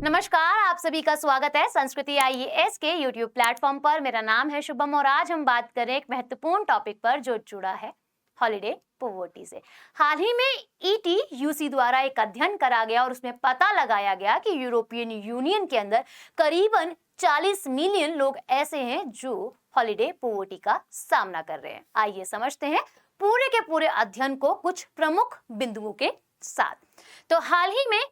नमस्कार, आप सभी का स्वागत है संस्कृति आईएएस के यूट्यूब प्लेटफॉर्म पर। मेरा नाम है शुभम और आज हम बात करें एक महत्वपूर्ण टॉपिक पर जो जुड़ा है हॉलिडे पॉवर्टी से। हाल ही में ईटीयूसी द्वारा एक अध्ययन करा गया और उसमें पता लगाया गया कि यूरोपियन यूनियन के अंदर करीबन 40 मिलियन लोग ऐसे हैं जो हॉलिडे पॉवर्टी का सामना कर रहे हैं। आइए समझते हैं पूरे के पूरे अध्ययन को कुछ प्रमुख बिंदुओं के साथ। तो हाल ही में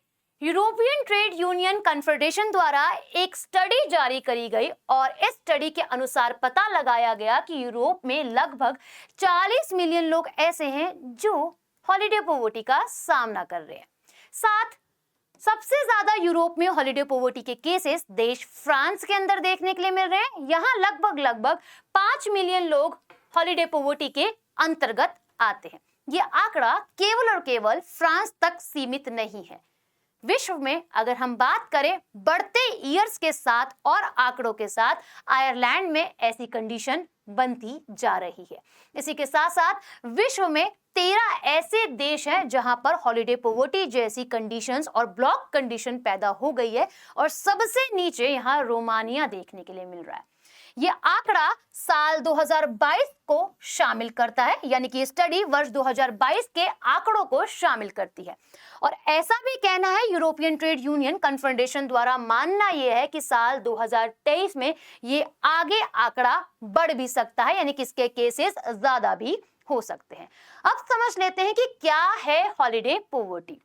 यूरोपियन ट्रेड यूनियन कन्फेडरेशन द्वारा एक स्टडी जारी करी गई और इस स्टडी के अनुसार पता लगाया गया कि यूरोप में लगभग 40 मिलियन लोग ऐसे हैं जो हॉलिडे पॉवर्टी का सामना कर रहे हैं। साथ सबसे ज्यादा यूरोप में हॉलिडे पॉवर्टी के केसेस देश फ्रांस के अंदर देखने के लिए मिल रहे हैं। यहाँ लगभग 5 मिलियन लोग हॉलिडे पॉवर्टी के अंतर्गत आते हैं। ये आंकड़ा केवल और केवल फ्रांस तक सीमित नहीं है। विश्व में अगर हम बात करें बढ़ते ईयर्स के साथ और आंकड़ों के साथ आयरलैंड में ऐसी कंडीशन बनती जा रही है। इसी के साथ साथ विश्व में 13 ऐसे देश हैं जहां पर हॉलिडे पॉवर्टी जैसी कंडीशंस और ब्लॉक कंडीशन पैदा हो गई है और सबसे नीचे यहां रोमानिया देखने के लिए मिल रहा है। ये आंकड़ा साल 2022 को शामिल करता है, यानी कि स्टडी वर्ष 2022 के आंकड़ों को शामिल करती है। और ऐसा भी कहना है यूरोपियन ट्रेड यूनियन कन्फेडरेशन द्वारा, मानना यह है कि साल 2023 में ये आगे आंकड़ा बढ़ भी सकता है, यानी कि इसके केसेस ज्यादा भी हो सकते हैं। अब समझ लेते हैं कि क्या है हॉलिडे पॉवर्टी।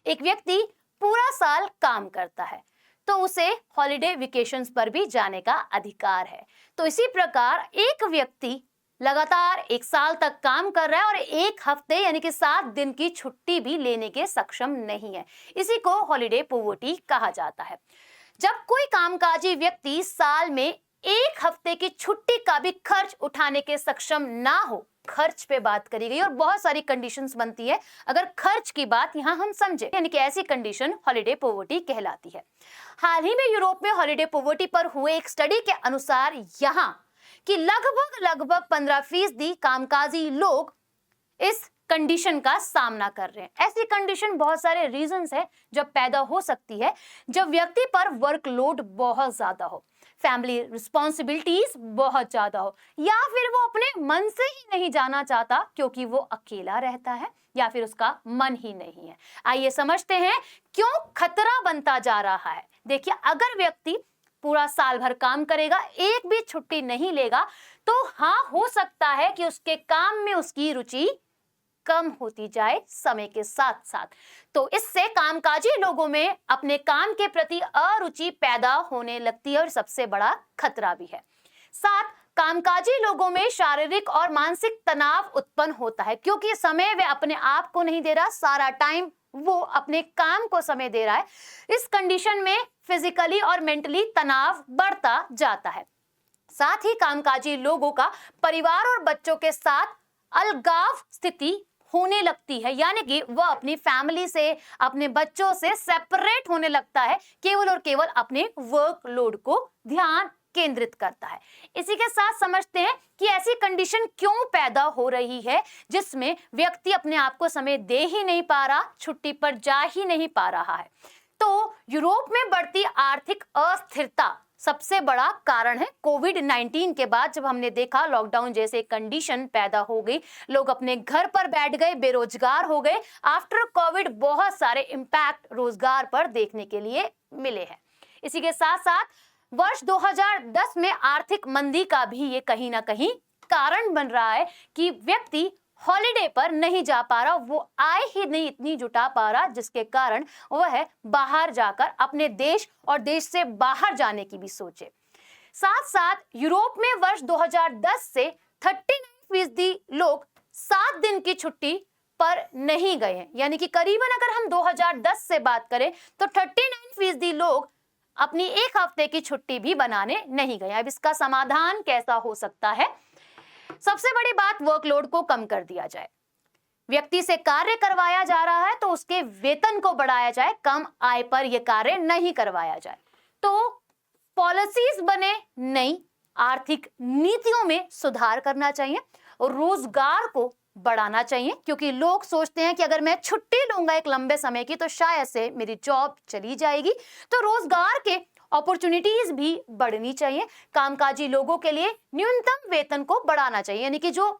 एक व्यक्ति पूरा साल काम करता है तो उसे हॉलिडे वेकेशंस पर भी जाने का अधिकार है। तो इसी प्रकार एक व्यक्ति लगातार एक साल तक काम कर रहा है और एक हफ्ते यानी कि 7 दिन की छुट्टी भी लेने के सक्षम नहीं है। इसी को हॉलिडे पॉवर्टी कहा जाता है। जब कोई कामकाजी व्यक्ति साल में एक हफ्ते की छुट्टी का भी खर्च उठाने के सक्षम ना हो, खर्च पे बात करी गई और बहुत सारी कंडीशंस बनती है। अगर खर्च की बात यहां हम समझे, यानी कि ऐसी कंडीशन हॉलिडे पॉवर्टी कहलाती है। हाल ही में यूरोप में हॉलिडे पॉवर्टी पर हुए एक स्टडी के अनुसार यहां कि लगभग 15% कामकाजी लोग इस कंडीशन का सामना कर रहे हैं। ऐसी कंडीशन बहुत सारे रीजंस है जब पैदा हो सकती है। जब व्यक्ति पर वर्कलोड बहुत ज्यादा हो, फैमिली रिस्पॉन्सिबिलिटीज बहुत ज्यादा हो, या फिर वो अपने मन से ही नहीं जाना चाहता क्योंकि वो अकेला रहता है या फिर उसका मन ही नहीं है। आइए समझते हैं क्यों खतरा बनता जा रहा है। देखिए, अगर व्यक्ति पूरा साल भर काम करेगा, एक भी छुट्टी नहीं लेगा, तो हाँ, हो सकता है कि उसके काम में उसकी रुचि कम होती जाए समय के साथ साथ। तो इससे कामकाजी लोगों में अपने काम के प्रति अरुचि पैदा होने लगती है और सबसे बड़ा खतरा भी है। साथ कामकाजी लोगों में शारीरिक और मानसिक तनाव उत्पन्न होता है क्योंकि समय वे अपने आप को नहीं दे रहा, सारा टाइम वो अपने काम को समय दे रहा है। इस कंडीशन में फिजिकली और मेंटली तनाव बढ़ता जाता है। साथ ही कामकाजी लोगों का परिवार और बच्चों के साथ अलगाव स्थिति होने लगती है, यानी कि वह अपनी फैमिली से, अपने बच्चों से सेपरेट होने लगता है, केवल और केवल अपने वर्कलोड को ध्यान केंद्रित करता है। इसी के साथ समझते हैं कि ऐसी कंडीशन क्यों पैदा हो रही है जिसमें व्यक्ति अपने आप को समय दे ही नहीं पा रहा, छुट्टी पर जा ही नहीं पा रहा है। तो यूरोप में बढ़ती आर्थिक अस्थिरता सबसे बड़ा कारण है। कोविड-19 के बाद जब हमने देखा लॉकडाउन जैसे कंडीशन पैदा हो गई, लोग अपने घर पर बैठ गए, बेरोजगार हो गए। आफ्टर कोविड बहुत सारे इम्पैक्ट रोजगार पर देखने के लिए मिले हैं। इसी के साथ साथ वर्ष 2010 में आर्थिक मंदी का भी ये कहीं ना कहीं कारण बन रहा है कि व्यक्ति हॉलिडे पर नहीं जा पा रहा, वो आय ही नहीं इतनी जुटा पा रहा, जिसके कारण वह बाहर जाकर अपने देश और देश से बाहर जाने की भी सोचे। साथ साथ यूरोप में वर्ष 2010 से 39% लोग 7 दिन की छुट्टी पर नहीं गए हैं, यानी कि करीबन अगर हम 2010 से बात करें तो 39% लोग अपनी एक हफ्ते की छुट्टी भी बनाने नहीं गए। अब इसका समाधान कैसा हो सकता है? सबसे बड़ी बात, वर्कलोड को कम कर दिया जाए। व्यक्ति से कार्य करवाया जा रहा है तो उसके वेतन को बढ़ाया जाए, कम आय पर यह कार्य नहीं करवाया जाए। तो पॉलिसीज बने, नई आर्थिक नीतियों में सुधार करना चाहिए रोजगार को बढ़ाना चाहिए, क्योंकि लोग सोचते हैं कि अगर मैं छुट्टी लूंगा एक लंबे समय की तो शायद से मेरी जॉब चली जाएगी। तो रोजगार के अपॉर्चुनिटीज भी बढ़नी चाहिए। कामकाजी लोगों के लिए न्यूनतम वेतन को बढ़ाना चाहिए, यानी कि जो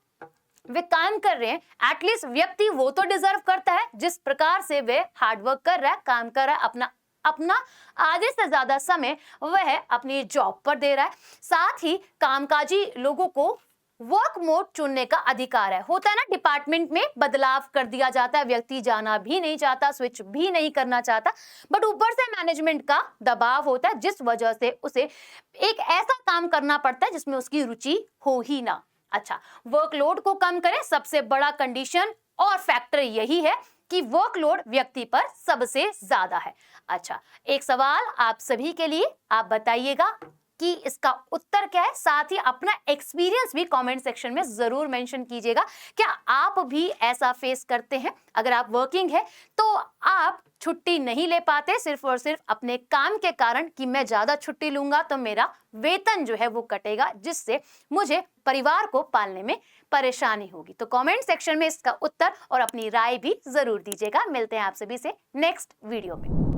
वे काम कर रहे हैं एटलीस्ट व्यक्ति वो तो डिजर्व करता है जिस प्रकार से वे हार्डवर्क कर रहा है, काम कर रहा है, अपना आधे से ज्यादा समय वह अपनी जॉब पर दे रहा है। साथ ही कामकाजी लोगों को वर्क मोड चुनने का अधिकार है। होता है ना, डिपार्टमेंट में बदलाव कर दिया जाता है, व्यक्ति जाना भी नहीं चाहता, स्विच भी नहीं करना चाहता, बट ऊपर से मैनेजमेंट का दबाव होता है जिस वजह से उसे एक ऐसा काम करना पड़ता है जिसमें उसकी रुचि हो ही ना। अच्छा, वर्कलोड को कम करें, सबसे बड़ा कंडीशन और फैक्टर यही है कि वर्कलोड व्यक्ति पर सबसे ज्यादा है। अच्छा, एक सवाल आप सभी के लिए, आप बताइएगा कि इसका उत्तर क्या है। साथ ही अपना एक्सपीरियंस भी कमेंट सेक्शन में जरूर मेंशन कीजिएगा। क्या आप भी ऐसा फेस करते हैं? अगर आप वर्किंग है तो आप छुट्टी नहीं ले पाते सिर्फ और सिर्फ अपने काम के कारण कि मैं ज्यादा छुट्टी लूंगा तो मेरा वेतन जो है वो कटेगा, जिससे मुझे परिवार को पालने में परेशानी होगी। तो कमेंट सेक्शन में इसका उत्तर और अपनी राय भी जरूर दीजिएगा। मिलते हैं आप सभी से नेक्स्ट वीडियो में।